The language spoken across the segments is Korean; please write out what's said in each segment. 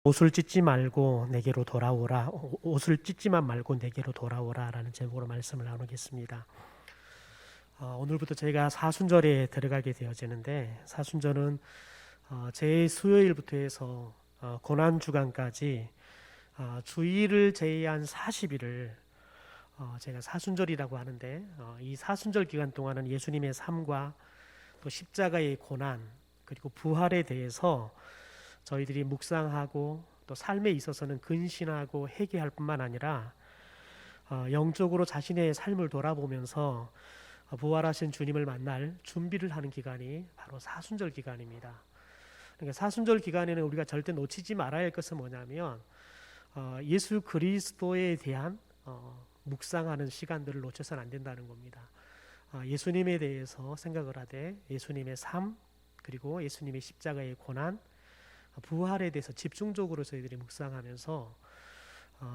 옷을 찢지 말고 내게로 돌아오라. 옷을 찢지만 말고 내게로 돌아오라라는 제목으로 말씀을 나누겠습니다. 오늘부터 저희가 사순절에 들어가게 되어지는데, 사순절은 제 수요일부터 해서 고난 주간까지 주일을 제외한 40일을 제가 사순절이라고 하는데, 이 사순절 기간 동안은 예수님의 삶과 또 십자가의 고난 그리고 부활에 대해서 저희들이 묵상하고 또 삶에 있어서는 근신하고 회개할 뿐만 아니라 영적으로 자신의 삶을 돌아보면서 부활하신 주님을 만날 준비를 하는 기간이 바로 사순절 기간입니다. 그러니까 사순절 기간에는 우리가 절대 놓치지 말아야 할 것은 뭐냐면 예수 그리스도에 대한 묵상하는 시간들을 놓쳐서는 안 된다는 겁니다. 예수님에 대해서 생각을 하되 예수님의 삶 그리고 예수님의 십자가의 고난 부활에 대해서 집중적으로 저희들이 묵상하면서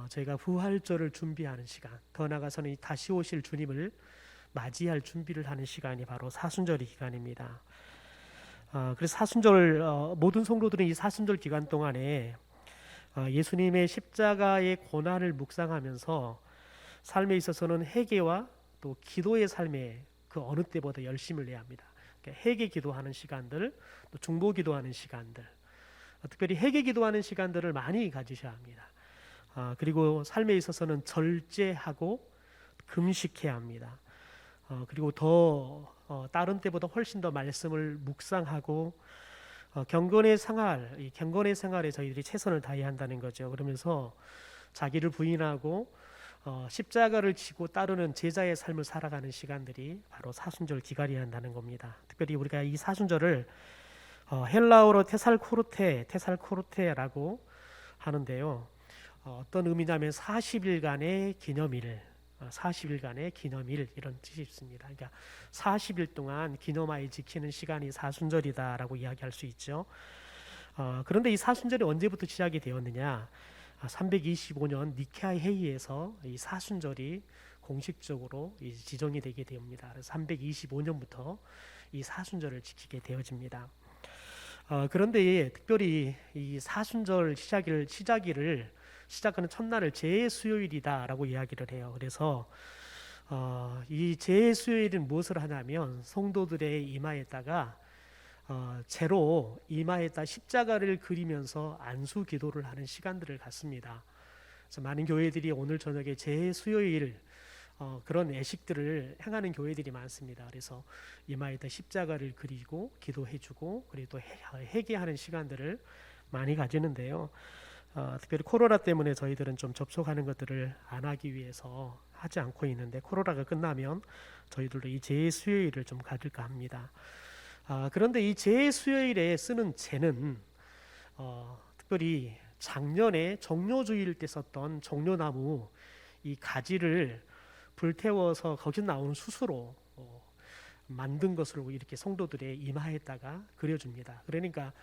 저희가 부활절을 준비하는 시간, 더 나아가서는 다시 오실 주님을 맞이할 준비를 하는 시간이 바로 사순절 기간입니다. 그래서 사순절 모든 성도들은 이 사순절 기간 동안에 예수님의 십자가의 고난을 묵상하면서 삶에 있어서는 회개와 또 기도의 삶에 그 어느 때보다 열심을 내야 합니다. 그러니까 회개 기도하는 시간들, 또 중보 기도하는 시간들, 특별히 회개 기도하는 시간들을 많이 가지셔야 합니다. 그리고 삶에 있어서는 절제하고 금식해야 합니다. 그리고 더 다른 때보다 훨씬 더 말씀을 묵상하고 경건의 생활, 이 경건의 생활에 저희들이 최선을 다해야 한다는 거죠. 그러면서 자기를 부인하고 십자가를 지고 따르는 제자의 삶을 살아가는 시간들이 바로 사순절 기간이어야 한다는 겁니다. 특별히 우리가 이 사순절을 헬라어로 테살코르테라고 하는데요. 어떤 의미냐면 40일간의 기념일, 40일간의 기념일 이런 뜻이 있습니다. 그러니까 40일 동안 기념하여 지키는 시간이 사순절이다라고 이야기할 수 있죠. 그런데 이 사순절이 언제부터 시작이 되었느냐? 325년 니케아 회의에서 이 사순절이 공식적으로 지정이 되게 됩니다. 그래서 325년부터 이 사순절을 지키게 되어집니다. 그런데 특별히 이 사순절 시작하는 첫날을 제수요일이다라고 이야기를 해요. 그래서 이 제수요일은 무엇을 하냐면 성도들의 이마에다가 재로 이마에다 십자가를 그리면서 안수 기도를 하는 시간들을 갖습니다. 그래서 많은 교회들이 오늘 저녁에 제수요일 그런 예식들을 행하는 교회들이 많습니다. 그래서 이마에다 십자가를 그리고 기도해주고 그리고 또 회개하는 시간들을 많이 가지는데요. 특별히 코로나 때문에 저희들은 좀 접촉하는 것들을 안 하기 위해서 하지 않고 있는데 코로나가 끝나면 저희들도 이 제수요일을 좀 가질까 합니다. 그런데 이 제수요일에 쓰는 제는 특별히 작년에 정료주일 때 썼던 정료나무 이 가지를 불태워서 거기서 나오는 수수로 만든 것으로 이렇게 성도들의 이마에다가 그려줍니다. 그러니까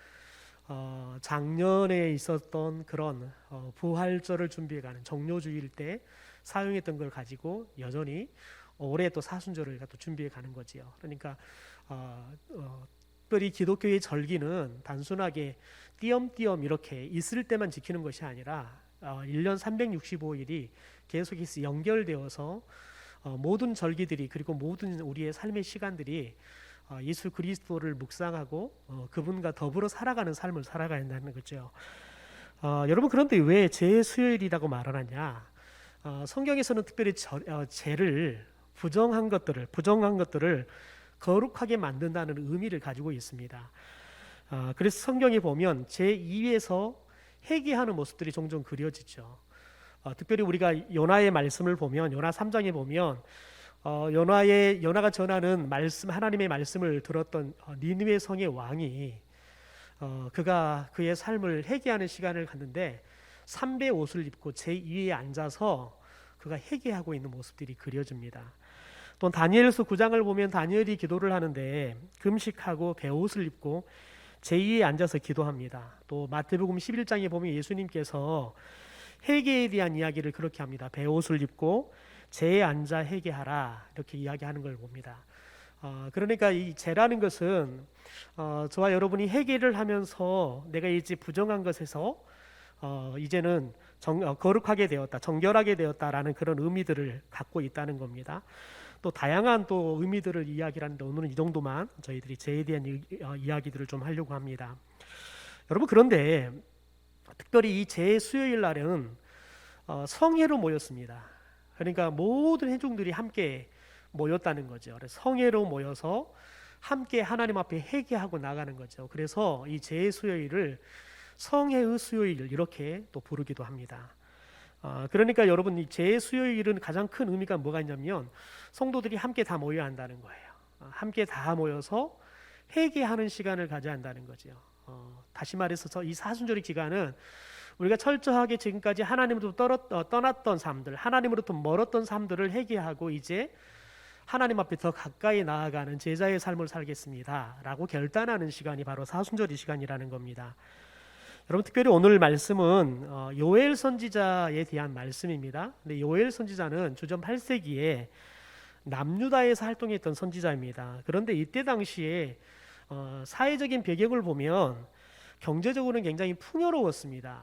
작년에 있었던 그런 부활절을 준비해가는 정료주일 때 사용했던 걸 가지고 여전히 올해 또 사순절을 또 준비해가는 거지요. 그러니까 특별히 기독교의 절기는 단순하게 띄엄띄엄 이렇게 있을 때만 지키는 것이 아니라 1년 365일이 계속해서 연결되어서 모든 절기들이 그리고 모든 우리의 삶의 시간들이 예수 그리스도를 묵상하고 그분과 더불어 살아가는 삶을 살아가야 한다는 거죠. 여러분 그런데 왜 제수요일이라고 말하느냐? 성경에서는 특별히 죄를 부정한 것들을 거룩하게 만든다는 의미를 가지고 있습니다. 그래서 성경에 보면 제2에서 회개하는 모습들이 종종 그려지죠. 특별히 우리가 요나의 말씀을 보면 요나 3장에 보면 요나가 전하는 말씀 하나님의 말씀을 들었던 니느웨 성의 왕이 그가 그의 삶을 회개하는 시간을 갖는데 삼배 옷을 입고 제2에 앉아서 그가 회개하고 있는 모습들이 그려집니다. 또 다니엘서 9장을 보면 다니엘이 기도를 하는데 금식하고 베옷을 입고 제2에 앉아서 기도합니다. 또 마태복음 11장에 보면 예수님께서 회개에 대한 이야기를 그렇게 합니다. 베옷을 입고 제에 앉아 회개하라 이렇게 이야기하는 걸 봅니다. 그러니까 이 죄라는 것은 저와 여러분이 회개를 하면서 내가 이제 부정한 것에서 이제는 거룩하게 되었다, 정결하게 되었다라는 그런 의미들을 갖고 있다는 겁니다. 또 다양한 또 의미들을 이야기하는데 오늘은 이 정도만 저희들이 죄에 대한 이야기들을 좀 하려고 합니다. 여러분, 그런데 특별히 이 제 수요일 날은 성회로 모였습니다. 그러니까 모든 회중들이 함께 모였다는 거죠. 그래서 성회로 모여서 함께 하나님 앞에 회개하고 나가는 거죠. 그래서 이 제 수요일을 성회의 수요일 이렇게 또 부르기도 합니다. 그러니까 여러분, 이 제 수요일은 가장 큰 의미가 뭐가 있냐면 성도들이 함께 다 모여야 한다는 거예요. 함께 다 모여서 회개하는 시간을 가져야 한다는 거죠. 다시 말해서 이 사순절의 기간은 우리가 철저하게 지금까지 하나님으로부터 떠났던 삶들, 하나님으로부터 멀었던 삶들을 회개하고 이제 하나님 앞에 더 가까이 나아가는 제자의 삶을 살겠습니다 라고 결단하는 시간이 바로 사순절의 시간이라는 겁니다. 여러분, 특별히 오늘 말씀은 요엘 선지자에 대한 말씀입니다. 근데 요엘 선지자는 주전 8세기에 남유다에서 활동했던 선지자입니다. 그런데 이때 당시에 사회적인 배경을 보면 경제적으로는 굉장히 풍요로웠습니다.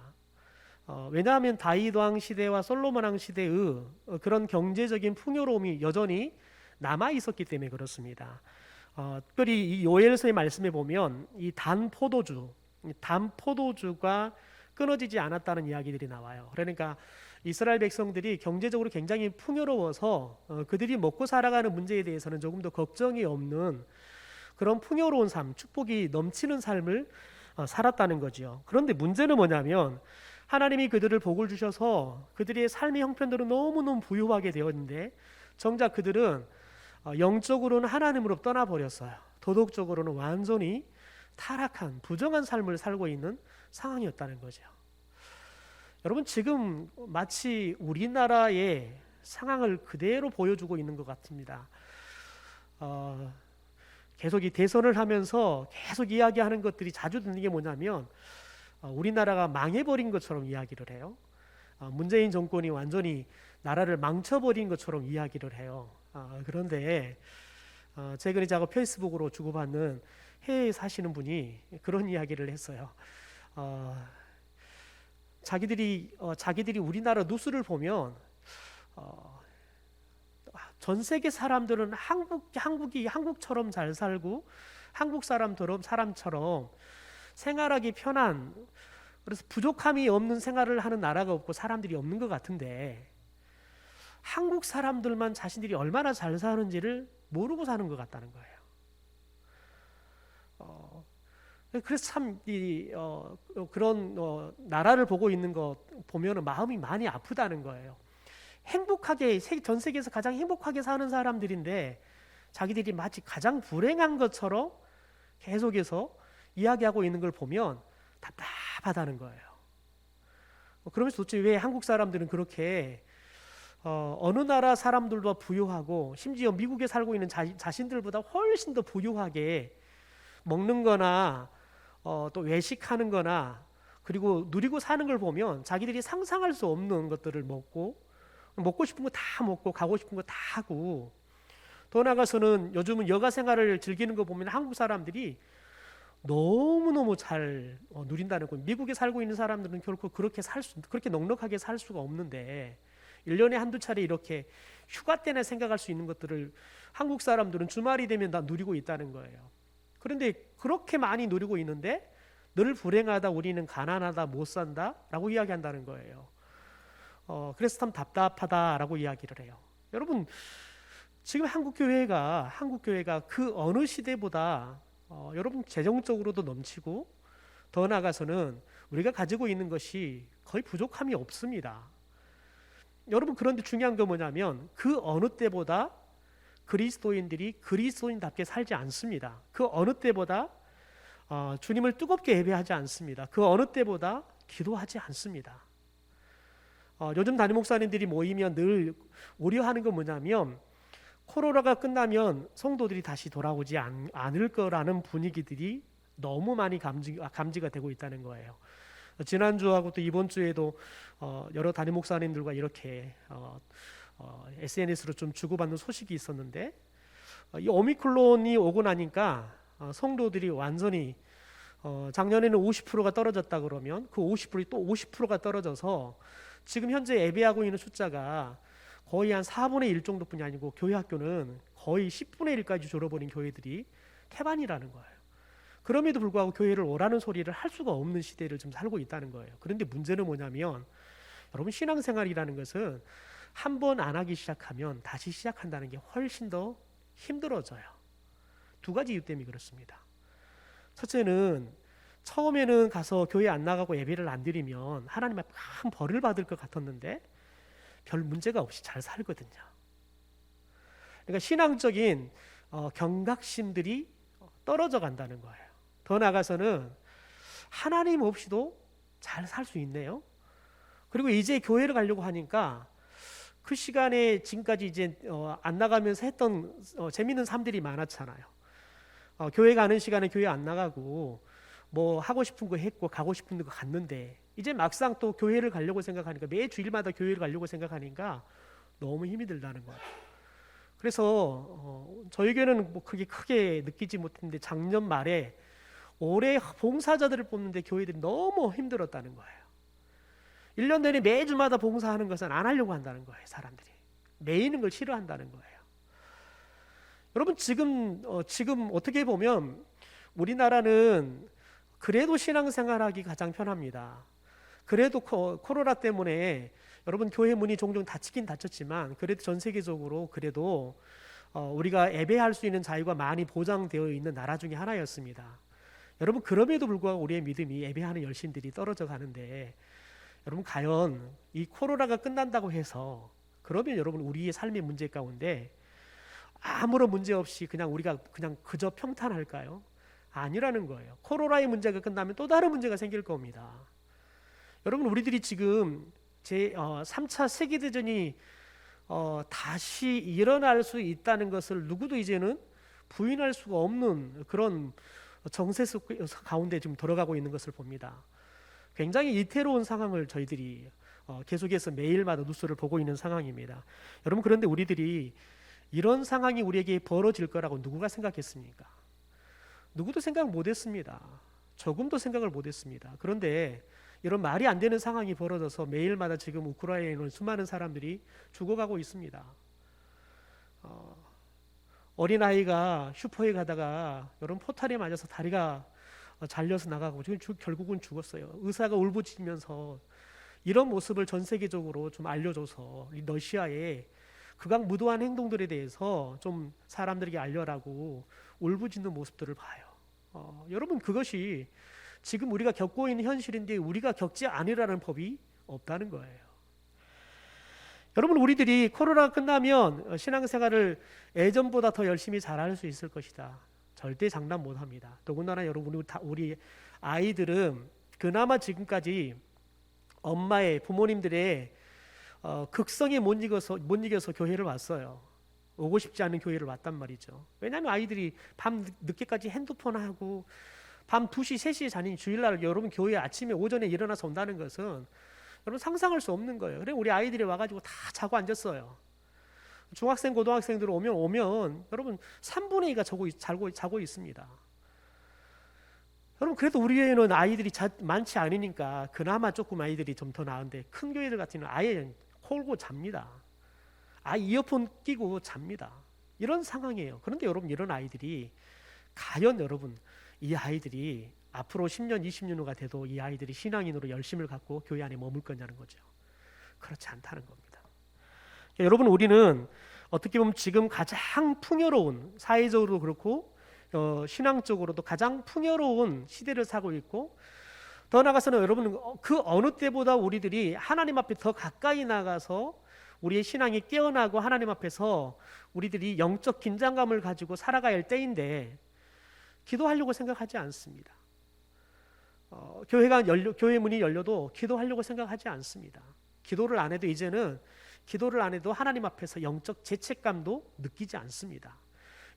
왜냐하면 다윗 왕 시대와 솔로몬 왕 시대의 그런 경제적인 풍요로움이 여전히 남아 있었기 때문에 그렇습니다. 특별히 이 요엘서의 말씀에 보면 이 단 포도주가 끊어지지 않았다는 이야기들이 나와요. 그러니까 이스라엘 백성들이 경제적으로 굉장히 풍요로워서 그들이 먹고 살아가는 문제에 대해서는 조금 더 걱정이 없는 그런 풍요로운 삶, 축복이 넘치는 삶을 살았다는 거죠. 그런데 문제는 뭐냐면 하나님이 그들을 복을 주셔서 그들의 삶의 형편들은 너무너무 부유하게 되었는데 정작 그들은 영적으로는 하나님으로 떠나버렸어요. 도덕적으로는 완전히 타락한 부정한 삶을 살고 있는 상황이었다는 거죠. 여러분, 지금 마치 우리나라의 상황을 그대로 보여주고 있는 것 같습니다. 계속 이 대선을 하면서 계속 이야기하는 것들이 자주 듣는 게 뭐냐면 우리나라가 망해버린 것처럼 이야기를 해요. 문재인 정권이 완전히 나라를 망쳐버린 것처럼 이야기를 해요. 그런데 최근에 제가 페이스북으로 주고받는 해외에 사시는 분이 그런 이야기를 했어요. 자기들이 우리나라 뉴스를 보면 전 세계 사람들은 한국이 한국처럼 잘 살고 한국 사람처럼 생활하기 편한, 그래서 부족함이 없는 생활을 하는 나라가 없고 사람들이 없는 것 같은데 한국 사람들만 자신들이 얼마나 잘 사는지를 모르고 사는 것 같다는 거예요. 그래서 참 그런 나라를 보고 있는 거 보면 마음이 많이 아프다는 거예요. 행복하게 전 세계에서 가장 행복하게 사는 사람들인데 자기들이 마치 가장 불행한 것처럼 계속해서 이야기하고 있는 걸 보면 답답하다는 거예요. 그러면서 도대체 왜 한국 사람들은 그렇게 어느 나라 사람들보다 부유하고 심지어 미국에 살고 있는 자신들보다 훨씬 더 부유하게 먹는 거나 또 외식하는 거나 그리고 누리고 사는 걸 보면 자기들이 상상할 수 없는 것들을 먹고 싶은 거 다 먹고 가고 싶은 거 다 하고, 더 나아가서는 요즘은 여가 생활을 즐기는 거 보면 한국 사람들이 너무너무 잘 누린다는 거예요. 미국에 살고 있는 사람들은 결코 그렇게 넉넉하게 살 수가 없는데 1년에 한두 차례 이렇게 휴가 때나 생각할 수 있는 것들을 한국 사람들은 주말이 되면 다 누리고 있다는 거예요. 그런데 그렇게 많이 누리고 있는데 늘 불행하다, 우리는 가난하다, 못 산다 라고 이야기한다는 거예요. 그래서 참 답답하다라고 이야기를 해요. 여러분, 지금 한국교회가 그 어느 시대보다 여러분 재정적으로도 넘치고 더 나아가서는 우리가 가지고 있는 것이 거의 부족함이 없습니다. 여러분, 그런데 중요한 건 뭐냐면 그 어느 때보다 그리스도인들이 그리스도인답게 살지 않습니다. 그 어느 때보다 주님을 뜨겁게 예배하지 않습니다. 그 어느 때보다 기도하지 않습니다. 요즘 담임 목사님들이 모이면 늘 우려하는 건 뭐냐면 코로나가 끝나면 성도들이 다시 돌아오지 않을 거라는 분위기들이 너무 많이 감지가 되고 있다는 거예요. 지난주하고 또 이번 주에도 여러 담임 목사님들과 이렇게 SNS로 좀 주고받는 소식이 있었는데 이 오미크론이 오고 나니까 성도들이 완전히 작년에는 50%가 떨어졌다 그러면 그 50%이 또 50%가 떨어져서 지금 현재 예배하고 있는 숫자가 거의 한 4분의 1 정도뿐이 아니고 교회 학교는 거의 10분의 1까지 줄어버린 교회들이 태반이라는 거예요. 그럼에도 불구하고 교회를 오라는 소리를 할 수가 없는 시대를 좀 살고 있다는 거예요. 그런데 문제는 뭐냐면 여러분, 신앙생활이라는 것은 한 번 안 하기 시작하면 다시 시작한다는 게 훨씬 더 힘들어져요. 두 가지 이유 때문에 그렇습니다. 첫째는 처음에는 가서 교회 안 나가고 예배를 안 드리면 하나님 앞에 큰 벌을 받을 것 같았는데 별 문제가 없이 잘 살거든요. 그러니까 신앙적인 경각심들이 떨어져 간다는 거예요. 더 나아가서는 하나님 없이도 잘 살 수 있네요. 그리고 이제 교회를 가려고 하니까 그 시간에 지금까지 이제 안 나가면서 했던 재밌는 삶들이 많았잖아요. 교회 가는 시간에 교회 안 나가고 뭐 하고 싶은 거 했고 가고 싶은 거 갔는데 이제 막상 또 교회를 가려고 생각하니까 매 주일마다 교회를 가려고 생각하니까 너무 힘이 들다는 거예요. 그래서 저에게는 뭐 크게 느끼지 못했는데 작년 말에 올해 봉사자들을 뽑는데 교회들이 너무 힘들었다는 거예요. 1년 내내 매주마다 봉사하는 것은 안 하려고 한다는 거예요. 사람들이 매이는 걸 싫어한다는 거예요. 여러분, 지금 어떻게 보면 우리나라는 그래도 신앙생활하기 가장 편합니다. 그래도 코로나 때문에 여러분 교회 문이 종종 닫히긴 닫혔지만 그래도 전 세계적으로 그래도 우리가 예배할 수 있는 자유가 많이 보장되어 있는 나라 중에 하나였습니다. 여러분, 그럼에도 불구하고 우리의 믿음이 예배하는 열심들이 떨어져 가는데 여러분, 과연 이 코로나가 끝난다고 해서 그러면 여러분 우리의 삶의 문제 가운데 아무런 문제 없이 우리가 그저 평탄할까요? 아니라는 거예요. 코로나의 문제가 끝나면 또 다른 문제가 생길 겁니다. 여러분, 우리들이 지금 3차 세계대전이 다시 일어날 수 있다는 것을 누구도 이제는 부인할 수가 없는 그런 정세 가운데 지금 들어가고 있는 것을 봅니다. 굉장히 이태로운 상황을 저희들이 계속해서 매일마다 뉴스를 보고 있는 상황입니다. 여러분, 그런데 우리들이 이런 상황이 우리에게 벌어질 거라고 누구가 생각했습니까? 누구도 생각 못했습니다. 조금도 생각을 못했습니다. 그런데 이런 말이 안 되는 상황이 벌어져서 매일마다 지금 우크라이나에 있는 수많은 사람들이 죽어가고 있습니다. 어린아이가 슈퍼에 가다가 여러분 포탈에 맞아서 다리가 잘려서 나가고 결국은 죽었어요. 의사가 울부짖으면서 이런 모습을 전 세계적으로 좀 알려줘서 이 러시아의 극악무도한 행동들에 대해서 좀 사람들에게 알려라고 울부짖는 모습들을 봐요. 여러분, 그것이 지금 우리가 겪고 있는 현실인데 우리가 겪지 않으라는 법이 없다는 거예요. 여러분, 우리들이 코로나가 끝나면 신앙생활을 예전보다 더 열심히 잘할 수 있을 것이다. 절대 장담 못합니다. 더군다나 여러분, 우리 아이들은 그나마 지금까지 엄마의 부모님들의 극성에 못 이겨서 교회를 왔어요. 오고 싶지 않은 교회를 왔단 말이죠. 왜냐하면 아이들이 밤 늦게까지 핸드폰 하고 밤 2시, 3시에 자는 주일날 여러분 교회 아침에 오전에 일어나서 온다는 것은 여러분 상상할 수 없는 거예요. 그래 우리 아이들이 와가지고 다 자고 앉았어요. 중학생, 고등학생들 오면 여러분 3분의 2가 자고 있습니다. 여러분, 그래도 우리 교회는 아이들이 많지 않으니까 그나마 조금 아이들이 좀 더 나은데 큰 교회들 같은 경우는 아예 콜고 잡니다. 이어폰 끼고 잡니다. 이런 상황이에요. 그런데 여러분, 이런 아이들이 과연 여러분 이 아이들이 앞으로 10년, 20년 후가 돼도 이 아이들이 신앙인으로 열심을 갖고 교회 안에 머물 거냐는 거죠. 그렇지 않다는 겁니다. 여러분, 우리는 어떻게 보면 지금 가장 풍요로운, 사회적으로도 그렇고 신앙적으로도 가장 풍요로운 시대를 살고 있고, 더 나아가서는 여러분 그 어느 때보다 우리들이 하나님 앞에 더 가까이 나가서 우리의 신앙이 깨어나고 하나님 앞에서 우리들이 영적 긴장감을 가지고 살아가야 할 때인데 기도하려고 생각하지 않습니다. 교회 문이 열려도 기도하려고 생각하지 않습니다. 기도를 안 해도 하나님 앞에서 영적 죄책감도 느끼지 않습니다.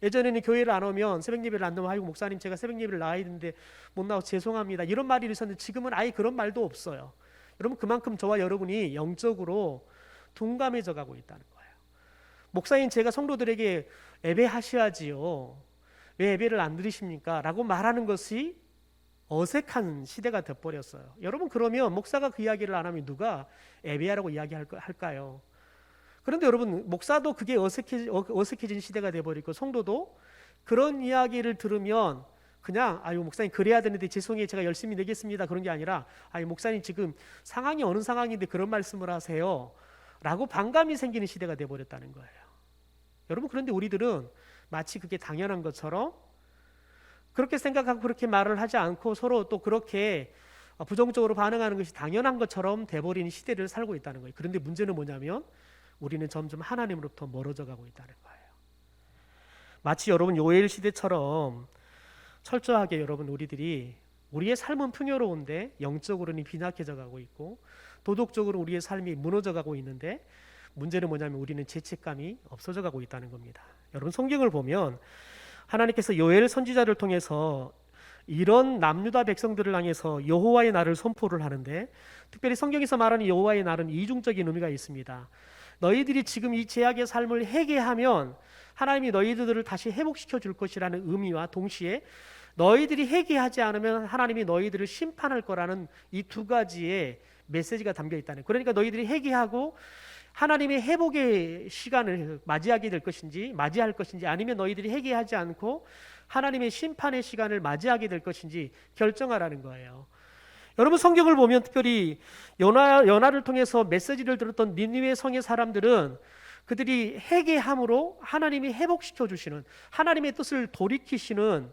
예전에는 교회를 안 오면 새벽 예배를 안 나오면 아이고 목사님 제가 새벽 예배를 나와야 되는데 못 나와서 죄송합니다. 이런 말이 있었는데 지금은 아예 그런 말도 없어요. 여러분, 그만큼 저와 여러분이 영적으로 둔감해져 가고 있다는 거예요. 목사님 제가 성도들에게 예배하셔야지요. 왜 예배를 안 드리십니까? 라고 말하는 것이 어색한 시대가 돼버렸어요. 여러분, 그러면 목사가 그 이야기를 안 하면 누가 예배하라고 이야기할까요? 그런데 여러분, 목사도 그게 어색해진 시대가 돼버리고, 성도도 그런 이야기를 들으면 그냥 아유, 목사님 그래야 되는데 죄송해요, 제가 열심히 내겠습니다, 그런 게 아니라 아유, 목사님 지금 상황이 어느 상황인데 그런 말씀을 하세요 라고 반감이 생기는 시대가 돼버렸다는 거예요. 여러분, 그런데 우리들은 마치 그게 당연한 것처럼 그렇게 생각하고 그렇게 말을 하지 않고 서로 또 그렇게 부정적으로 반응하는 것이 당연한 것처럼 돼버리는 시대를 살고 있다는 거예요. 그런데 문제는 뭐냐면 우리는 점점 하나님으로부터 멀어져 가고 있다는 거예요. 마치 여러분 요엘 시대처럼 철저하게 여러분 우리들이 우리의 삶은 풍요로운데 영적으로는 빈약해져 가고 있고 도덕적으로 우리의 삶이 무너져 가고 있는데 문제는 뭐냐면 우리는 죄책감이 없어져 가고 있다는 겁니다. 여러분, 성경을 보면 하나님께서 요엘 선지자를 통해서 이런 남유다 백성들을 향해서 여호와의 날을 선포를 하는데, 특별히 성경에서 말하는 여호와의 날은 이중적인 의미가 있습니다. 너희들이 지금 이 죄악의 삶을 회개하면 하나님이 너희들을 다시 회복시켜 줄 것이라는 의미와 동시에 너희들이 회개하지 않으면 하나님이 너희들을 심판할 거라는 이 두 가지의 메시지가 담겨 있다는 거예요. 그러니까 너희들이 회개하고 하나님의 회복의 시간을 맞이하게 될 것인지 맞이할 것인지, 아니면 너희들이 회개하지 않고 하나님의 심판의 시간을 맞이하게 될 것인지 결정하라는 거예요. 여러분, 성경을 보면 특별히 요나를 통해서 메시지를 들었던 니느웨 성의 사람들은 그들이 회개함으로 하나님이 회복시켜 주시는, 하나님의 뜻을 돌이키시는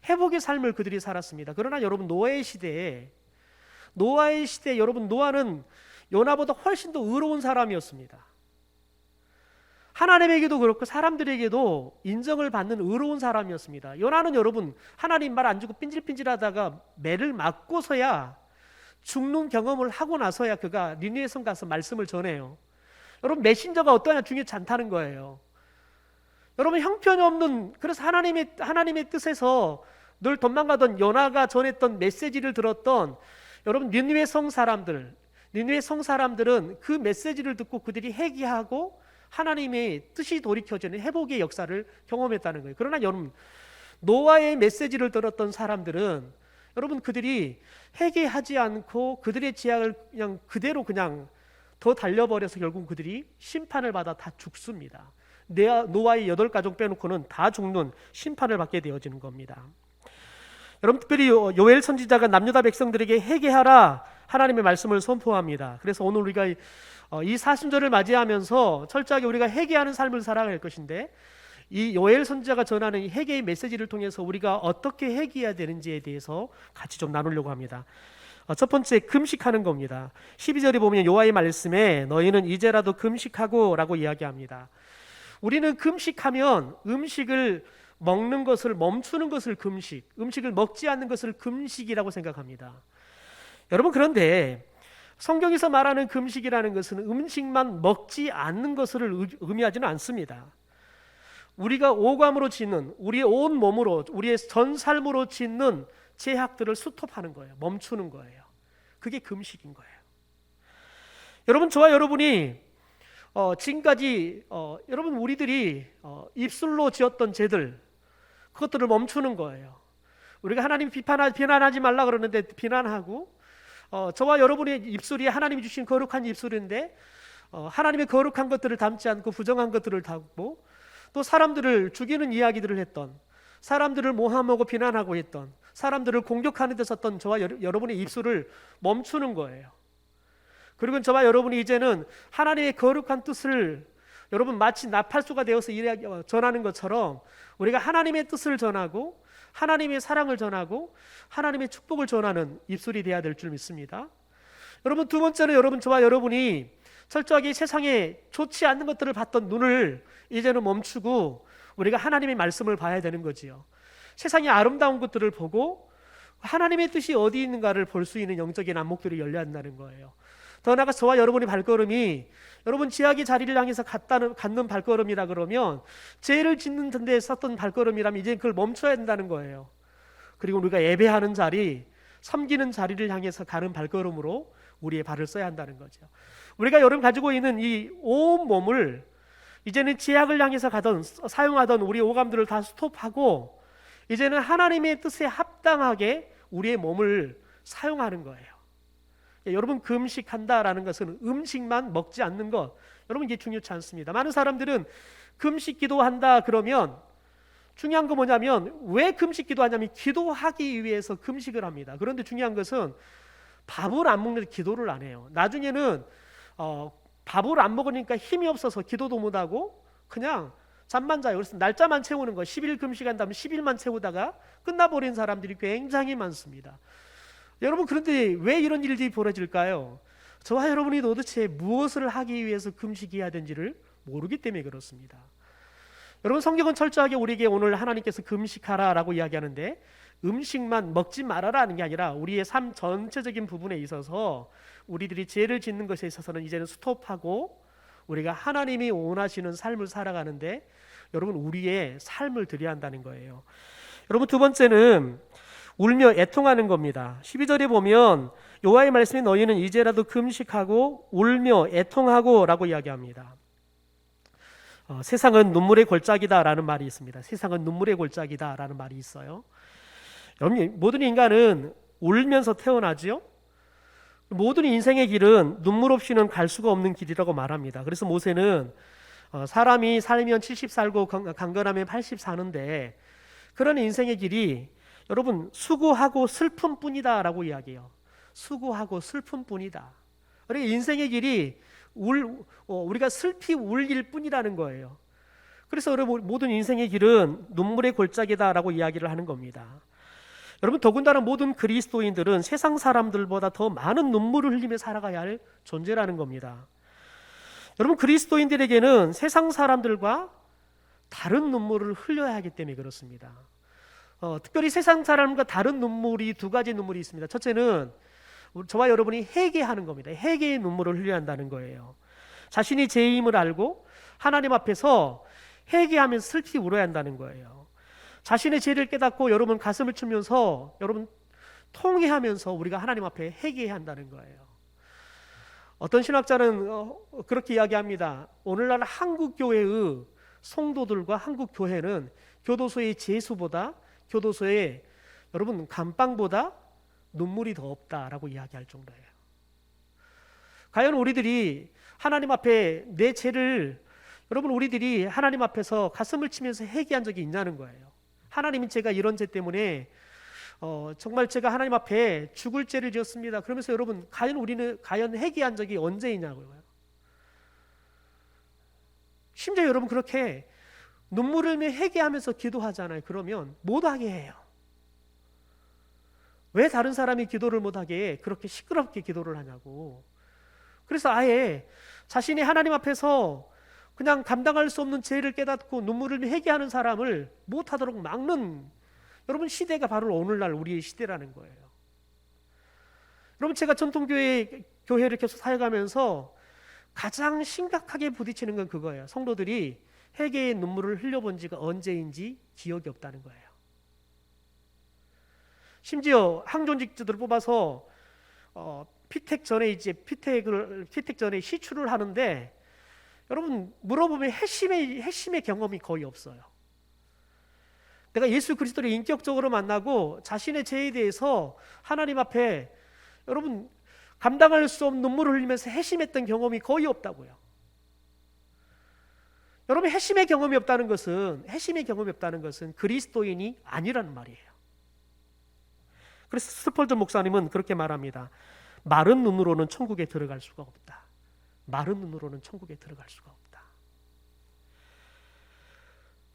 회복의 삶을 그들이 살았습니다. 그러나 여러분, 노아의 시대에 여러분, 노아는 요나보다 훨씬 더 의로운 사람이었습니다. 하나님에게도 그렇고 사람들에게도 인정을 받는 의로운 사람이었습니다. 요나는 여러분, 하나님 말 안 주고 삔질삔질하다가 매를 맞고서야 죽는 경험을 하고 나서야 그가 니느웨 성 가서 말씀을 전해요. 여러분, 메신저가 어떠냐 중요치 않다는 거예요. 여러분, 형편이 없는, 그래서 하나님의 뜻에서 늘 도망가던 요나가 전했던 메시지를 들었던 여러분 니느웨 성 사람들은 그 메시지를 듣고 그들이 회개하고 하나님의 뜻이 돌이켜지는 회복의 역사를 경험했다는 거예요. 그러나 여러분, 노아의 메시지를 들었던 사람들은 여러분 그들이 회개하지 않고 그들의 죄악을 그냥 그대로 그냥 더 달려버려서 결국 그들이 심판을 받아 다 죽습니다. 노아의 8가족 빼놓고는 다 죽는 심판을 받게 되어지는 겁니다. 여러분, 특별히 요엘 선지자가 남유다 백성들에게 회개하라 하나님의 말씀을 선포합니다. 그래서 오늘 우리가 이 사순절을 맞이하면서 철저하게 우리가 회개하는 삶을 살아갈 것인데, 이 요엘 선지자가 전하는 이 회개의 메시지를 통해서 우리가 어떻게 회개해야 되는지에 대해서 같이 좀 나누려고 합니다. 첫 번째, 금식하는 겁니다. 12절에 보면 여호와의 말씀에 너희는 이제라도 금식하고 라고 이야기합니다. 우리는 금식하면 음식을 먹는 것을 멈추는 것을 금식, 음식을 먹지 않는 것을 금식이라고 생각합니다. 여러분, 그런데 성경에서 말하는 금식이라는 것은 음식만 먹지 않는 것을 의미하지는 않습니다. 우리가 오감으로 짓는, 우리의 온 몸으로, 우리의 전 삶으로 짓는 죄악들을 스톱하는 거예요. 멈추는 거예요. 그게 금식인 거예요. 여러분, 저와 여러분이 지금까지 여러분 우리들이 입술로 지었던 죄들, 그것들을 멈추는 거예요. 우리가 하나님 비난하지 말라 그러는데 비난하고, 저와 여러분의 입술이 하나님이 주신 거룩한 입술인데 하나님의 거룩한 것들을 담지 않고 부정한 것들을 담고, 또 사람들을 죽이는 이야기들을 했던, 사람들을 모함하고 비난하고 했던, 사람들을 공격하는 데 썼던 저와 여러분의 입술을 멈추는 거예요. 그리고 저와 여러분이 이제는 하나님의 거룩한 뜻을 여러분 마치 나팔수가 되어서 전하는 것처럼 우리가 하나님의 뜻을 전하고 하나님의 사랑을 전하고 하나님의 축복을 전하는 입술이 되어야 될 줄 믿습니다. 여러분, 두 번째는 여러분, 저와 여러분이 철저하게 세상에 좋지 않는 것들을 봤던 눈을 이제는 멈추고 우리가 하나님의 말씀을 봐야 되는 거지요. 세상의 아름다운 것들을 보고 하나님의 뜻이 어디 있는가를 볼 수 있는 영적인 안목들이 열려야 한다는 거예요. 더 나아가서 저와 여러분의 발걸음이 여러분 죄악의 자리를 향해서 갖는 발걸음이라 그러면, 죄를 짓는 데 썼던 발걸음이라면 이제 그걸 멈춰야 된다는 거예요. 그리고 우리가 예배하는 자리, 섬기는 자리를 향해서 가는 발걸음으로 우리의 발을 써야 한다는 거죠. 우리가 여러분 가지고 있는 이 온 몸을 이제는 죄악을 향해서 사용하던 우리 오감들을 다 스톱하고 이제는 하나님의 뜻에 합당하게 우리의 몸을 사용하는 거예요. 여러분, 금식한다라는 것은 음식만 먹지 않는 것, 여러분 이게 중요치 않습니다. 많은 사람들은 금식 기도한다 그러면 중요한 거 뭐냐면, 왜 금식 기도하냐면 기도하기 위해서 금식을 합니다. 그런데 중요한 것은 밥을 안 먹는데 기도를 안 해요. 나중에는 밥을 안 먹으니까 힘이 없어서 기도도 못하고 그냥 잠만 자요. 그래서 날짜만 채우는 거, 10일 금식한다면 10일만 채우다가 끝나버린 사람들이 굉장히 많습니다. 여러분, 그런데 왜 이런 일들이 벌어질까요? 저와 여러분이 도대체 무엇을 하기 위해서 금식해야 되는지를 모르기 때문에 그렇습니다. 여러분, 성경은 철저하게 우리에게 오늘 하나님께서 금식하라라고 이야기하는데, 음식만 먹지 말아라는 게 아니라 우리의 삶 전체적인 부분에 있어서 우리들이 죄를 짓는 것에 있어서는 이제는 스톱하고 우리가 하나님이 원하시는 삶을 살아가는데 여러분, 우리의 삶을 드려야 한다는 거예요. 여러분, 두 번째는 울며 애통하는 겁니다. 12절에 보면 여호와의 말씀이 너희는 이제라도 금식하고 울며 애통하고 라고 이야기합니다. 세상은 눈물의 골짜기다 라는 말이 있습니다. 세상은 눈물의 골짜기다 라는 말이 있어요. 여러분, 모든 인간은 울면서 태어나죠. 모든 인생의 길은 눈물 없이는 갈 수가 없는 길이라고 말합니다. 그래서 모세는 사람이 살면 70 살고 강건하면 80 사는데, 그런 인생의 길이 여러분 수고하고 슬픔뿐이다 라고 이야기해요. 수고하고 슬픔뿐이다. 그러니까 인생의 길이 우리가 슬피 울릴 뿐이라는 거예요. 그래서 여러분, 모든 인생의 길은 눈물의 골짜기다 라고 이야기를 하는 겁니다. 여러분, 더군다나 모든 그리스도인들은 세상 사람들보다 더 많은 눈물을 흘리며 살아가야 할 존재라는 겁니다. 여러분, 그리스도인들에게는 세상 사람들과 다른 눈물을 흘려야 하기 때문에 그렇습니다. 특별히 세상 사람과 다른 눈물이 두 가지 눈물이 있습니다. 첫째는 저와 여러분이 회개하는 겁니다. 회개의 눈물을 흘려야 한다는 거예요. 자신이 죄임을 알고 하나님 앞에서 회개하면서 슬피 울어야 한다는 거예요. 자신의 죄를 깨닫고 여러분 가슴을 치면서 여러분 통회하면서 우리가 하나님 앞에 회개해야 한다는 거예요. 어떤 신학자는 그렇게 이야기합니다. 오늘날 한국 교회의 성도들과 한국 교회는 교도소의 죄수보다, 교도소의 여러분 감방보다 눈물이 더 없다라고 이야기할 정도예요. 과연 우리들이 하나님 앞에 내 죄를, 여러분 우리들이 하나님 앞에서 가슴을 치면서 회개한 적이 있냐는 거예요. 하나님은 제가 이런 죄 때문에 정말 제가 하나님 앞에 죽을 죄를 지었습니다. 그러면서 여러분, 우리는 회개한 적이 언제이냐고요. 심지어 여러분 그렇게 눈물을 흘리며 회개하면서 기도하잖아요. 그러면 못하게 해요. 왜 다른 사람이 기도를 못하게 그렇게 시끄럽게 기도를 하냐고. 그래서 아예 자신이 하나님 앞에서 그냥 감당할 수 없는 죄를 깨닫고 눈물을 회개하는 사람을 못하도록 막는 여러분 시대가 바로 오늘날 우리의 시대라는 거예요. 여러분, 제가 교회를 계속 사역하면서 가장 심각하게 부딪히는 건 그거예요. 성도들이 회개의 눈물을 흘려본 지가 언제인지 기억이 없다는 거예요. 심지어 항존직자들을 뽑아서 피택 전에 시출을 하는데 여러분 물어보면 핵심의 경험이 거의 없어요. 내가 예수 그리스도를 인격적으로 만나고 자신의 죄에 대해서 하나님 앞에 여러분 감당할 수 없는 눈물을 흘리면서 회심했던 경험이 거의 없다고요. 여러분, 회심의 경험이 없다는 것은 그리스도인이 아니라는 말이에요. 그래서 스펄전 목사님은 그렇게 말합니다. 마른 눈으로는 천국에 들어갈 수가 없다. 마른 눈으로는 천국에 들어갈 수가 없다.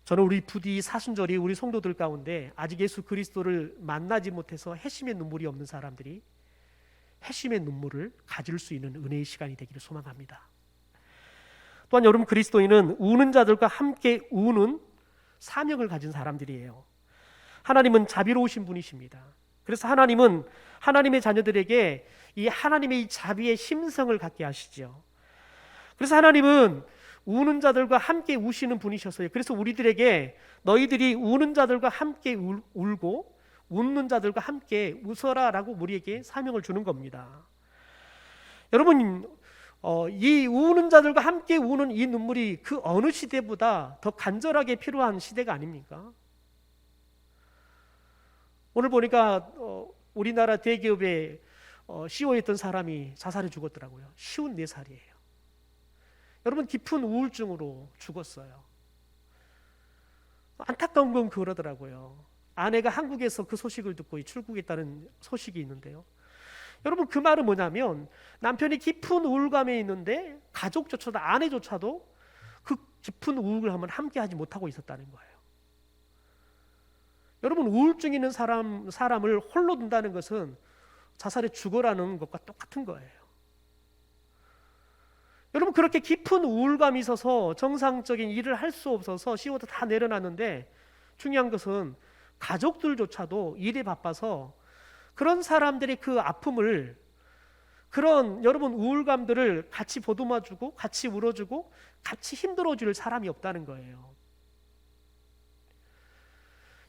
저는 우리 부디 사순절이 우리 성도들 가운데 아직 예수 그리스도를 만나지 못해서 회심의 눈물이 없는 사람들이 회심의 눈물을 가질 수 있는 은혜의 시간이 되기를 소망합니다. 또한 여러분, 그리스도인은 우는 자들과 함께 우는 사명을 가진 사람들이에요. 하나님은 자비로우신 분이십니다. 그래서 하나님은 하나님의 자녀들에게 이 하나님의 이 자비의 심성을 갖게 하시죠. 그래서 하나님은 우는 자들과 함께 우시는 분이셨어요. 그래서 우리들에게 너희들이 우는 자들과 함께 울고 웃는 자들과 함께 웃어라 라고 우리에게 사명을 주는 겁니다. 여러분, 이 우는 자들과 함께 우는 이 눈물이 그 어느 시대보다 더 간절하게 필요한 시대가 아닙니까? 오늘 보니까 우리나라 대기업에 CEO였던 사람이 자살해 죽었더라고요. 54살이에요. 여러분, 깊은 우울증으로 죽었어요. 안타까운 건 그러더라고요. 아내가 한국에서 그 소식을 듣고 출국했다는 소식이 있는데요. 여러분, 그 말은 뭐냐면 남편이 깊은 우울감에 있는데 가족조차도, 아내조차도 그 깊은 우울감을 함께하지 못하고 있었다는 거예요. 여러분, 우울증 있는 사람을 홀로 둔다는 것은 자살에 죽어라는 것과 똑같은 거예요. 여러분, 그렇게 깊은 우울감이 있어서 정상적인 일을 할 수 없어서 CEO도 다 내려놨는데, 중요한 것은 가족들조차도 일에 바빠서 그런 사람들이 그 아픔을, 그런 여러분 우울감들을 같이 보듬어주고 같이 울어주고 같이 힘들어줄 사람이 없다는 거예요.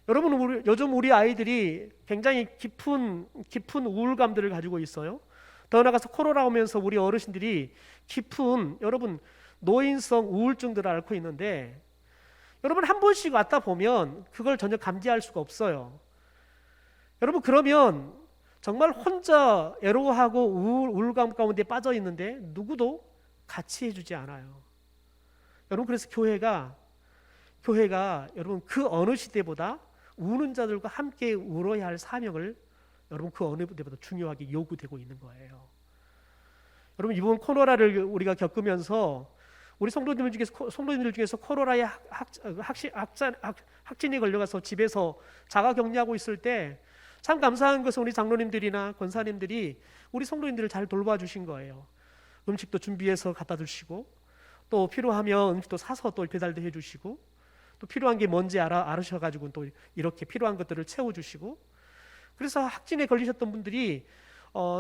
여러분, 요즘 우리 아이들이 굉장히 깊은 우울감들을 가지고 있어요. 더 나아가서 코로나 오면서 우리 어르신들이 깊은, 여러분, 노인성 우울증들을 앓고 있는데, 여러분, 한 번씩 왔다 보면 그걸 전혀 감지할 수가 없어요. 여러분, 그러면 정말 혼자 애로워하고 우울감 가운데 빠져 있는데 누구도 같이 해주지 않아요. 여러분, 그래서 교회가 여러분 그 어느 시대보다 우는 자들과 함께 울어야 할 사명을 여러분 그 어느 때보다 중요하게 요구되고 있는 거예요. 여러분, 이번 코로나를 우리가 겪으면서 우리 성도님들 중에서 코로나에 확진이 걸려가서 집에서 자가 격리하고 있을 때 참 감사한 것은 우리 장로님들이나 권사님들이 우리 성도님들을 잘 돌봐주신 거예요. 음식도 준비해서 갖다 주시고, 또 필요하면 음식도 사서 또 배달도 해주시고, 또 필요한 게 뭔지 알으셔가지고 또 이렇게 필요한 것들을 채워주시고, 그래서 확진에 걸리셨던 분들이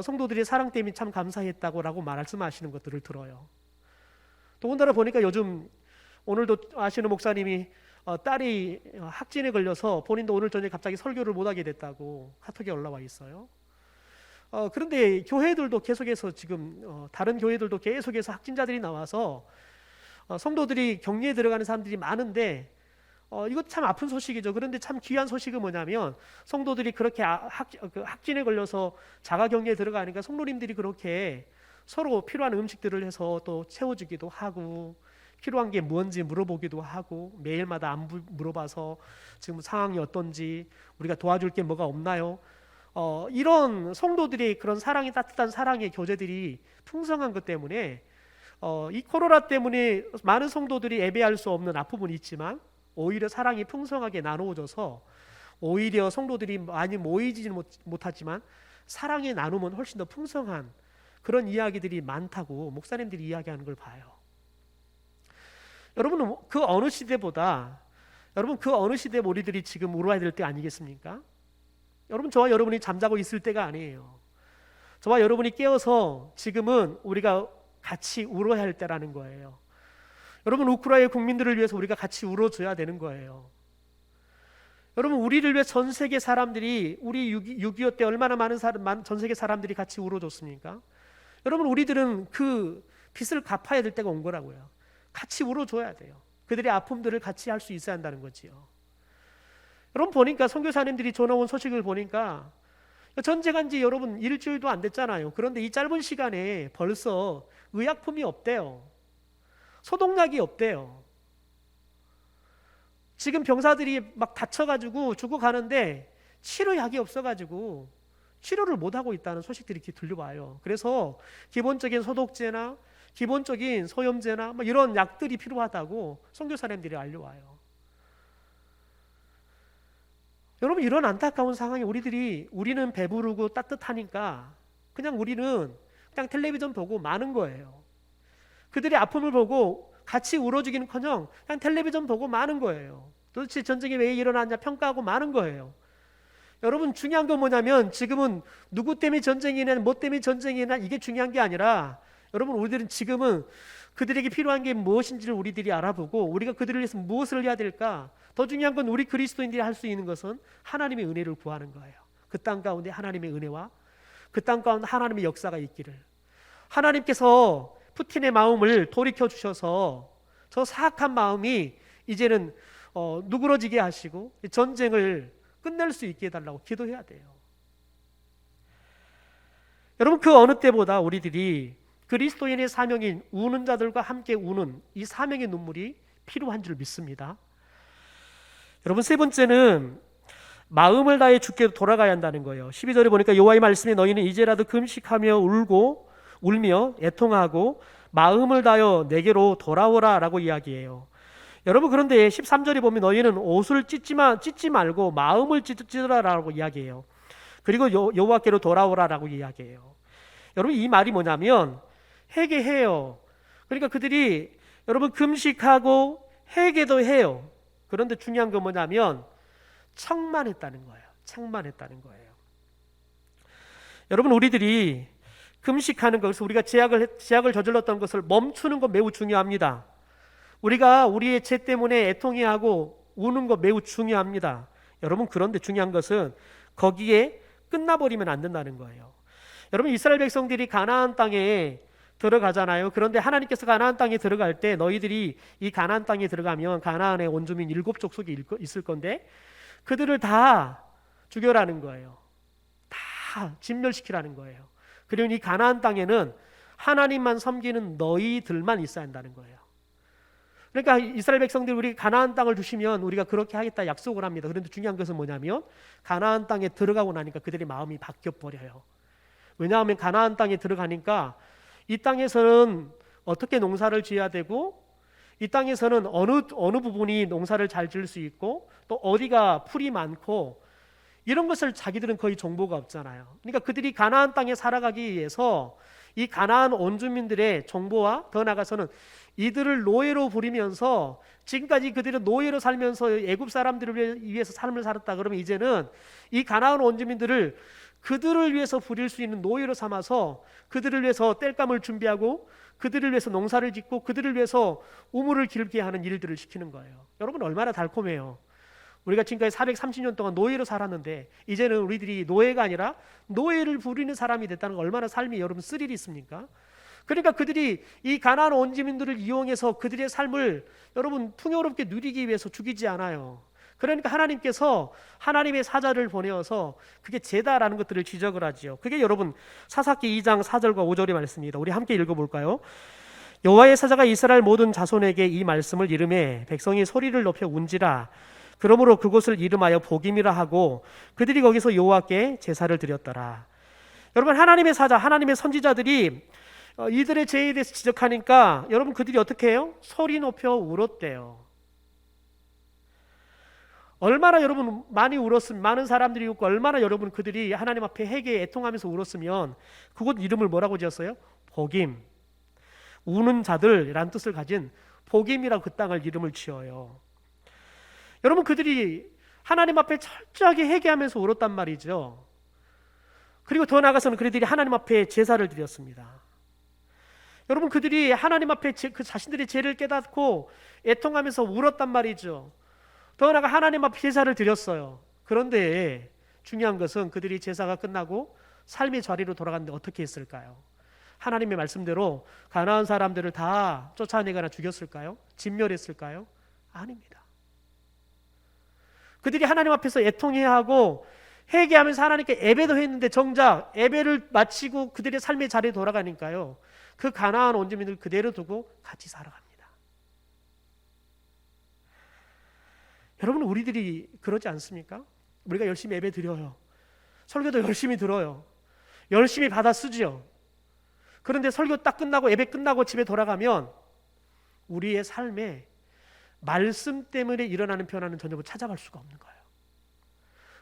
성도들의 사랑 때문에 참 감사했다고 말씀하시는 것들을 들어요. 더군다나 보니까 요즘, 오늘도 아시는 목사님이 딸이 확진에 걸려서 본인도 오늘 저녁에 갑자기 설교를 못하게 됐다고 카톡에 올라와 있어요. 그런데 교회들도 계속해서 지금 다른 교회들도 계속해서 확진자들이 나와서 성도들이 격리에 들어가는 사람들이 많은데, 이거 참 아픈 소식이죠. 그런데 참 귀한 소식은 뭐냐면, 성도들이 그렇게 확진에 걸려서 자가격리에 들어가니까 성도님들이 그렇게 서로 필요한 음식들을 해서 또 채워주기도 하고, 필요한 게 뭔지 물어보기도 하고, 매일마다 안부 물어봐서 지금 상황이 어떤지, 우리가 도와줄 게 뭐가 없나요? 이런 성도들이 그런 사랑이, 따뜻한 사랑의 교제들이 풍성한 것 때문에 이 코로나 때문에 많은 성도들이 예배할 수 없는 아픔은 있지만, 오히려 사랑이 풍성하게 나누어져서 오히려 성도들이 많이 모이지는 못하지만 사랑의 나눔은 훨씬 더 풍성한 그런 이야기들이 많다고 목사님들이 이야기하는 걸 봐요. 여러분, 그 어느 시대보다, 여러분 그 어느 시대 우리들이 지금 울어야 될 때 아니겠습니까? 여러분, 저와 여러분이 잠자고 있을 때가 아니에요. 저와 여러분이 깨어서 지금은 우리가 같이 울어야 할 때라는 거예요. 여러분, 우크라이나 국민들을 위해서 우리가 같이 울어줘야 되는 거예요. 여러분, 우리를 위해 전 세계 사람들이, 우리 6.25 때 얼마나 많은 전 세계 사람들이 같이 울어줬습니까? 여러분, 우리들은 그 빚을 갚아야 될 때가 온 거라고요. 같이 울어줘야 돼요. 그들의 아픔들을 같이 할 수 있어야 한다는 거지요. 여러분, 보니까 선교사님들이 전해온 소식을 보니까 전쟁한 지 여러분 일주일도 안 됐잖아요. 그런데 이 짧은 시간에 벌써 의약품이 없대요. 소독약이 없대요. 지금 병사들이 막 다쳐가지고 죽어가는데 치료약이 없어가지고 치료를 못하고 있다는 소식들이 이렇게 들려와요. 그래서 기본적인 소독제나 기본적인 소염제나 이런 약들이 필요하다고 선교사님들이 알려와요. 여러분, 이런 안타까운 상황에 우리는 배부르고 따뜻하니까 우리는 그냥 텔레비전 보고 마는 거예요. 그들의 아픔을 보고 같이 울어주기는커녕 그냥 텔레비전 보고 마는 거예요. 도대체 전쟁이 왜 일어났냐 평가하고 마는 거예요. 여러분, 중요한 건 뭐냐면 지금은 누구 때문에 전쟁이냐, 뭐 때문에 전쟁이냐, 이게 중요한 게 아니라, 여러분, 우리들은 지금은 그들에게 필요한 게 무엇인지를 우리들이 알아보고 우리가 그들을 위해서 무엇을 해야 될까. 더 중요한 건 우리 그리스도인들이 할 수 있는 것은 하나님의 은혜를 구하는 거예요. 그 땅 가운데 하나님의 은혜와 그 땅 가운데 하나님의 역사가 있기를. 하나님께서 푸틴의 마음을 돌이켜 주셔서 저 사악한 마음이 이제는 누그러지게 하시고 전쟁을 끝낼 수 있게 해달라고 기도해야 돼요. 여러분, 그 어느 때보다 우리들이 그리스도인의 사명인 우는 자들과 함께 우는 이 사명의 눈물이 필요한 줄 믿습니다. 여러분, 세 번째는 마음을 다해 주께 돌아가야 한다는 거예요. 12절에 보니까 여호와의 말씀에 너희는 이제라도 금식하며 울며 애통하고 마음을 다하여 내게로 돌아오라 라고 이야기해요. 여러분, 그런데 13절에 보면 너희는 옷을 찢지 말고 마음을 찢으라 라고 이야기해요. 그리고 여호와께로 돌아오라 라고 이야기해요. 여러분, 이 말이 뭐냐면 회개해요. 그러니까 그들이 여러분 금식하고 회개도 해요. 그런데 중요한 건 뭐냐면 청만했다는 거예요. 청만했다는 거예요. 여러분, 우리들이 금식하는 것을, 우리가 제약을 저질렀던 것을 멈추는 것 매우 중요합니다. 우리가 우리의 죄 때문에 애통해하고 우는 것 매우 중요합니다. 여러분, 그런데 중요한 것은 거기에 끝나버리면 안 된다는 거예요. 여러분, 이스라엘 백성들이 가나안 땅에 들어가잖아요. 그런데 하나님께서 가나안 땅에 들어갈 때 너희들이 이 가나안 땅에 들어가면 가나안의 원주민 7족속이 있을 건데 그들을 다 죽여라는 거예요. 다 진멸시키라는 거예요. 그리고 이 가나안 땅에는 하나님만 섬기는 너희들만 있어야 한다는 거예요. 그러니까 이스라엘 백성들이 우리 가나안 땅을 주시면 우리가 그렇게 하겠다 약속을 합니다. 그런데 중요한 것은 뭐냐면 가나안 땅에 들어가고 나니까 그들의 마음이 바뀌어버려요. 왜냐하면 가나안 땅에 들어가니까 이 땅에서는 어떻게 농사를 지어야 되고 이 땅에서는 어느 부분이 농사를 잘 지을 수 있고 또 어디가 풀이 많고 이런 것을 자기들은 거의 정보가 없잖아요. 그러니까 그들이 가나안 땅에 살아가기 위해서 이 가나안 원주민들의 정보와 더 나아가서는 이들을 노예로 부리면서 지금까지 그들은 노예로 살면서 애굽 사람들을 위해서 삶을 살았다. 그러면 이제는 이 가나안 원주민들을 그들을 위해서 부릴 수 있는 노예로 삼아서 그들을 위해서 땔감을 준비하고 그들을 위해서 농사를 짓고 그들을 위해서 우물을 길게 하는 일들을 시키는 거예요. 여러분, 얼마나 달콤해요. 우리가 지금까지 430년 동안 노예로 살았는데 이제는 우리들이 노예가 아니라 노예를 부리는 사람이 됐다는 건 얼마나 삶이 여러분 스릴이 있습니까? 그러니까 그들이 이 가나안 원주민들을 이용해서 그들의 삶을 여러분 풍요롭게 누리기 위해서 죽이지 않아요. 그러니까 하나님께서 하나님의 사자를 보내어서 그게 죄다라는 것들을 지적을 하지요. 그게 여러분 사사기 2장 4절과 5절의 말씀입니다. 우리 함께 읽어볼까요? 여호와의 사자가 이스라엘 모든 자손에게 이 말씀을 이르매 백성이 소리를 높여 운지라. 그러므로 그곳을 이름하여 복임이라 하고 그들이 거기서 여호와께 제사를 드렸더라. 여러분, 하나님의 사자, 하나님의 선지자들이 이들의 죄에 대해서 지적하니까 여러분 그들이 어떻게 해요? 소리 높여 울었대요. 얼마나 여러분 많이 울었으면, 많은 사람들이 웃고 얼마나 여러분 그들이 하나님 앞에 회개에 애통하면서 울었으면 그곳 이름을 뭐라고 지었어요? 복임, 우는 자들이란 뜻을 가진 복임이라고 그 땅을 이름을 지어요. 여러분, 그들이 하나님 앞에 철저하게 회개하면서 울었단 말이죠. 그리고 더 나아가서는 그들이 하나님 앞에 제사를 드렸습니다. 여러분, 그들이 하나님 앞에 그 자신들의 죄를 깨닫고 애통하면서 울었단 말이죠. 더 나아가 하나님 앞에 제사를 드렸어요. 그런데 중요한 것은 그들이 제사가 끝나고 삶의 자리로 돌아갔는데 어떻게 했을까요? 하나님의 말씀대로 가나안 사람들을 다 쫓아내거나 죽였을까요? 진멸했을까요? 아닙니다. 그들이 하나님 앞에서 애통해야 하고 회개하면서 하나님께 예배도 했는데 정작 예배를 마치고 그들의 삶의 자리에 돌아가니까요, 그 가나안 원주민들 그대로 두고 같이 살아갑니다. 여러분, 우리들이 그러지 않습니까? 우리가 열심히 예배 드려요. 설교도 열심히 들어요. 열심히 받아 쓰지요. 그런데 설교 딱 끝나고 예배 끝나고 집에 돌아가면 우리의 삶에 말씀 때문에 일어나는 변화는 전혀 찾아갈 수가 없는 거예요.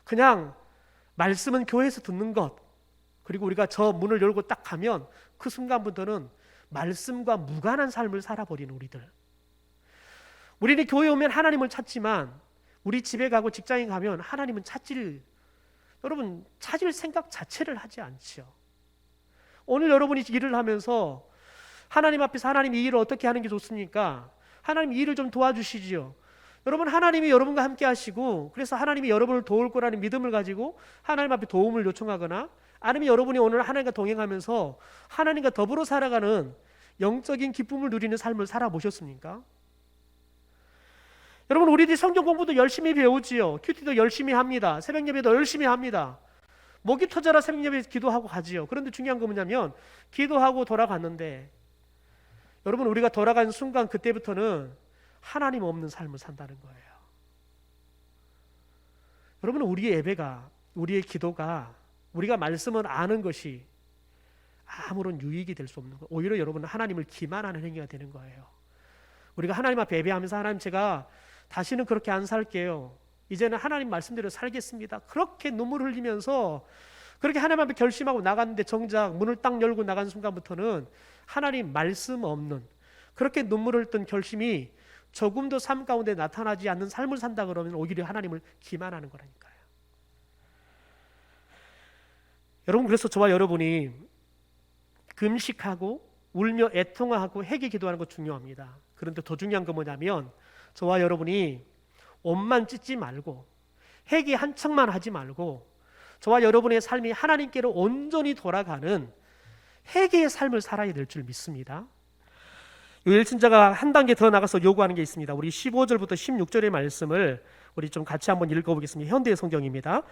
그냥 말씀은 교회에서 듣는 것, 그리고 우리가 저 문을 열고 딱 가면 그 순간부터는 말씀과 무관한 삶을 살아버리는 우리들. 우리는 교회 오면 하나님을 찾지만 우리 집에 가고 직장에 가면 하나님은 찾을 생각 자체를 하지 않죠. 오늘 여러분이 일을 하면서 하나님 앞에서 하나님 이 일을 어떻게 하는 게 좋습니까? 하나님 이 일을 좀 도와주시지요. 여러분, 하나님이 여러분과 함께 하시고 그래서 하나님이 여러분을 도울 거라는 믿음을 가지고 하나님 앞에 도움을 요청하거나 아니면 여러분이 오늘 하나님과 동행하면서 하나님과 더불어 살아가는 영적인 기쁨을 누리는 삶을 살아보셨습니까? 여러분, 우리들이 성경 공부도 열심히 배우지요. 큐티도 열심히 합니다. 새벽 예배도 열심히 합니다. 목이 터져라 새벽 예배 기도하고 가지요. 그런데 중요한 건 뭐냐면 기도하고 돌아갔는데 여러분 우리가 돌아간 순간 그때부터는 하나님 없는 삶을 산다는 거예요. 여러분 우리의 예배가 우리의 기도가 우리가 말씀을 아는 것이 아무런 유익이 될 수 없는 거예요. 오히려 여러분은 하나님을 기만하는 행위가 되는 거예요. 우리가 하나님 앞에 예배하면서 하나님 제가 다시는 그렇게 안 살게요. 이제는 하나님 말씀대로 살겠습니다. 그렇게 눈물 흘리면서 그렇게 하나님 앞에 결심하고 나갔는데 정작 문을 딱 열고 나간 순간부터는 하나님 말씀 없는 그렇게 눈물을 흘렸던 결심이 조금도 삶 가운데 나타나지 않는 삶을 산다 그러면 오히려 하나님을 기만하는 거라니까요. 여러분 그래서 저와 여러분이 금식하고 울며 애통하고 회개 기도하는 거 중요합니다. 그런데 더 중요한 건 뭐냐면 저와 여러분이 옷만 찢지 말고 회개 한 척만 하지 말고 저와 여러분의 삶이 하나님께로 온전히 돌아가는 회개의 삶을 살아야 될 줄 믿습니다. 요엘 선지자가 한 단계 더 나가서 요구하는 게 있습니다. 우리 15절부터 16절의 말씀을 우리 좀 같이 한번 읽어보겠습니다. 현대 성경입니다.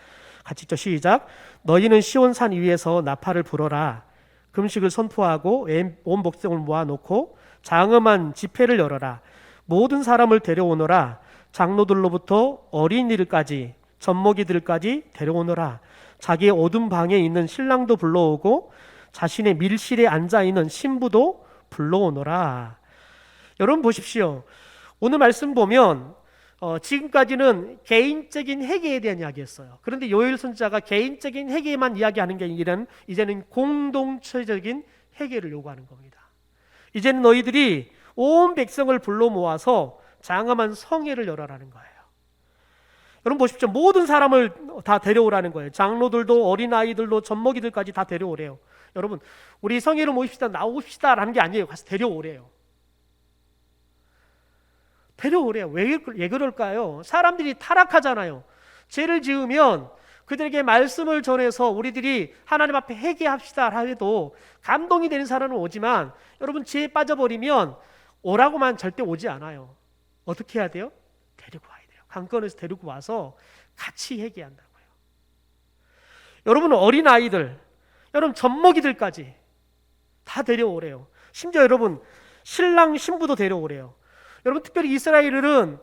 같이 읽죠. 시작. 너희는 시온산 위에서 나팔을 불어라. 금식을 선포하고 온 백성을 모아놓고 장엄한 집회를 열어라. 모든 사람을 데려오너라. 장로들로부터 어린이들까지 젖먹이들까지 데려오너라. 자기의 어두운 방에 있는 신랑도 불러오고 자신의 밀실에 앉아있는 신부도 불러오너라. 여러분 보십시오. 오늘 말씀 보면 지금까지는 개인적인 회개에 대한 이야기였어요. 그런데 요엘 선지자가 개인적인 회개만 이야기하는 게 아니라 이제는 공동체적인 회개를 요구하는 겁니다. 이제는 너희들이 온 백성을 불러 모아서 장엄한 성회를 열어라는 거예요. 여러분 보십시오. 모든 사람을 다 데려오라는 거예요. 장로들도 어린아이들도 젖먹이들까지 다 데려오래요. 여러분 우리 성회로 모입시다 나오십시다 라는 게 아니에요. 가서 데려오래요. 데려오래요. 왜 그럴까요? 사람들이 타락하잖아요. 죄를 지으면 그들에게 말씀을 전해서 우리들이 하나님 앞에 회개합시다 해도 감동이 되는 사람은 오지만 여러분 죄에 빠져버리면 오라고만 절대 오지 않아요. 어떻게 해야 돼요? 데리고 와야 돼요. 관건에서 데리고 와서 같이 회개한다고요. 여러분 어린아이들, 여러분 젖먹이들까지 다 데려오래요. 심지어 여러분 신랑 신부도 데려오래요. 여러분 특별히 이스라엘은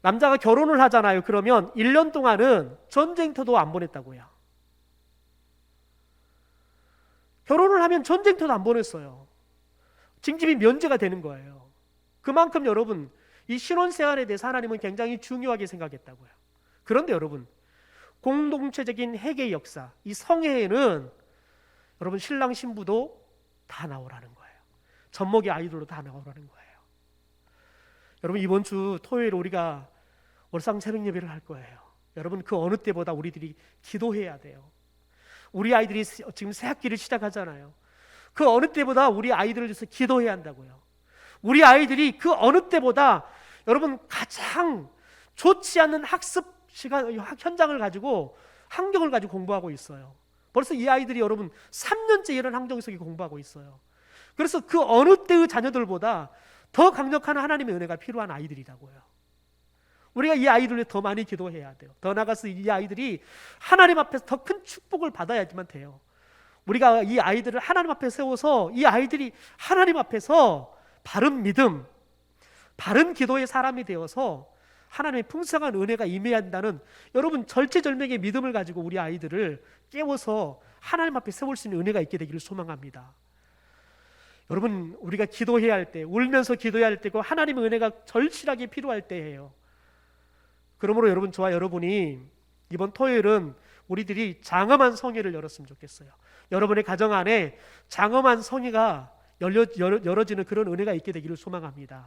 남자가 결혼을 하잖아요. 그러면 1년 동안은 전쟁터도 안 보냈다고요. 결혼을 하면 전쟁터도 안 보냈어요. 징집이 면제가 되는 거예요. 그만큼 여러분 이 신혼생활에 대해서 하나님은 굉장히 중요하게 생각했다고요. 그런데 여러분 공동체적인 회개의 역사, 이 성회에는 여러분 신랑 신부도 다 나오라는 거예요. 젖먹이 아이들도 다 나오라는 거예요. 여러분 이번 주 토요일 우리가 월상 새벽 예배를 할 거예요. 여러분 그 어느 때보다 우리들이 기도해야 돼요. 우리 아이들이 지금 새 학기를 시작하잖아요. 그 어느 때보다 우리 아이들을 위해서 기도해야 한다고요. 우리 아이들이 그 어느 때보다 여러분 가장 좋지 않은 학습 시간 현장을 가지고 환경을 가지고 공부하고 있어요. 벌써 이 아이들이 여러분 3년째 이런 환경 속에 공부하고 있어요. 그래서 그 어느 때의 자녀들보다 더 강력한 하나님의 은혜가 필요한 아이들이라고요. 우리가 이 아이들을 위해 더 많이 기도해야 돼요. 더 나아가서 이 아이들이 하나님 앞에서 더 큰 축복을 받아야지만 돼요. 우리가 이 아이들을 하나님 앞에 세워서 이 아이들이 하나님 앞에서 바른 믿음, 바른 기도의 사람이 되어서 하나님의 풍성한 은혜가 임해야 한다는 여러분 절체절명의 믿음을 가지고 우리 아이들을 깨워서 하나님 앞에 세울 수 있는 은혜가 있게 되기를 소망합니다. 여러분 우리가 기도해야 할 때, 울면서 기도해야 할 때고 하나님의 은혜가 절실하게 필요할 때예요. 그러므로 여러분 저와 여러분이 이번 토요일은 우리들이 장엄한 성회를 열었으면 좋겠어요. 여러분의 가정 안에 장엄한 성회가 열어지는 그런 은혜가 있게 되기를 소망합니다.